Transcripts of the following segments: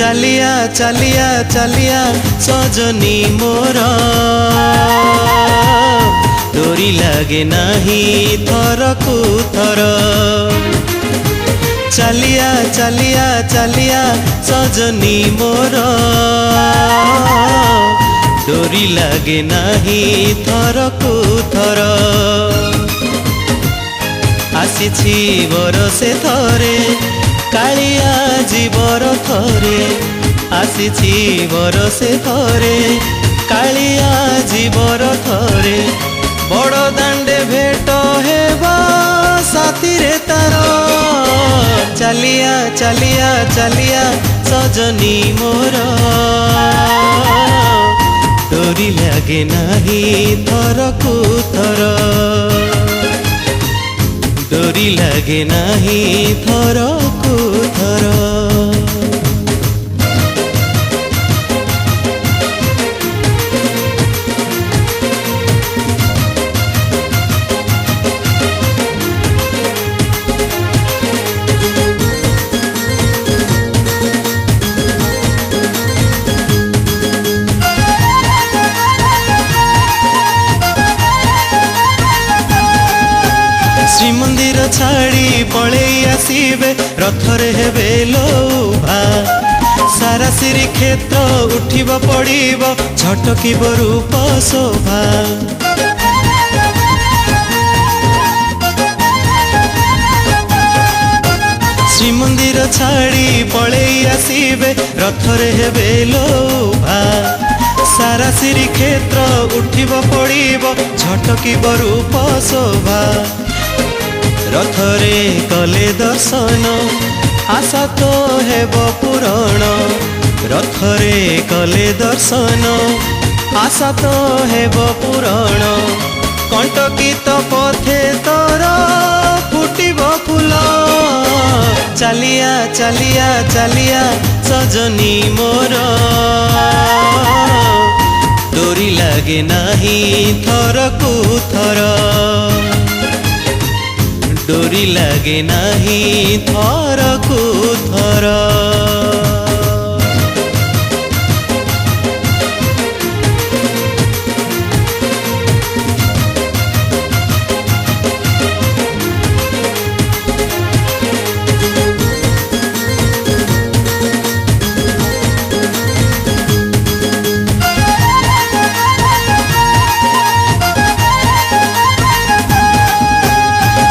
चलिया चलिया चलिया सजनी मोर डोरी लगे नाही थरकू थर। चलिया चलिया चलिया सजनी मोर डोरी लगे नाही थरकू थर। आसीछि बरसे थरे कालिया जीवर थरे। आसीछि बरसे थरे कालिया जीवर थरे। बड़ दांडे भेट हेबा साथी रे तार। चलिया चलिया चलिया सजनी मोर डोरी लगे नाही थरकू थर। डोरी लगे नाही थरकू थर। श्रीमंदिर छाड़ी पलि आसबे रथरे हेबे लोभा। सारा श्री क्षेत्र उठिब पड़िब झटकिब रूप शोभा। श्रीमंदिर छाड़ी पलि आसबे रथरे हेबे लोभा। सारा श्री क्षेत्र उठिब पड़िब झटकिब रूप शोभा। रथरे कले दर्शन आशा तो हेब पूरण। रथरे कले दर्शन आशा तो हेब पूरण। कंटकित पथे तोर फुटिब फूल। चलिया चलिया चलिया सजनी मोर डोरी लगे नाही थरकू थर। डोरी लगे नाही थरकू थर।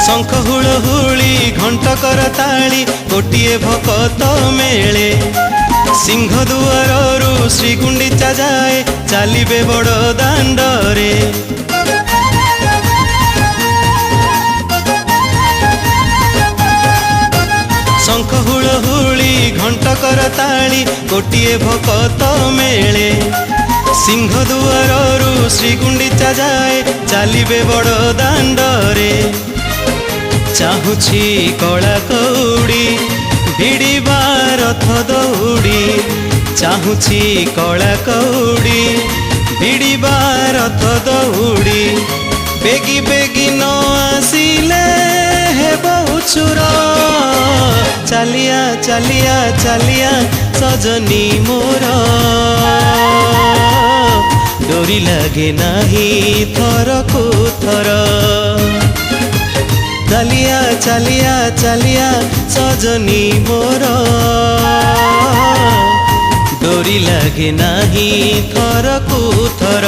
शंख हुलहुली घंट करताली गोटिए भकत मेले। सिंह दुआरु श्रीगुंडीचा जाए चलिबे बड़ दांडरे। शंख हुलहुली घंट करताली गोटिए भकत मेले। सिंह दुआरु श्रीगुंडीचा जाए चलिबे बड़ दांडरे। चाहुछि कला कौड़ी भिड़िबा रथ दौड़ी। चाहुछि कला कौड़ी भिड़िबा रथ दौड़ी। बेगी बेगी न आसिले हेबो चुर। चलिया चलिया चलिया सजनी मोर डोरी लगे नाही थरकू थर। चलिया चलिया चलिया सजनी मोर डोरी लगे नाही थरकू थर।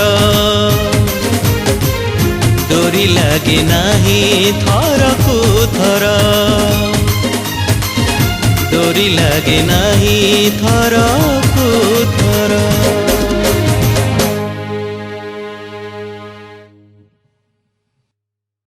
डोरी लगे नाही थरकू थर। डोरी लगे नाही थर।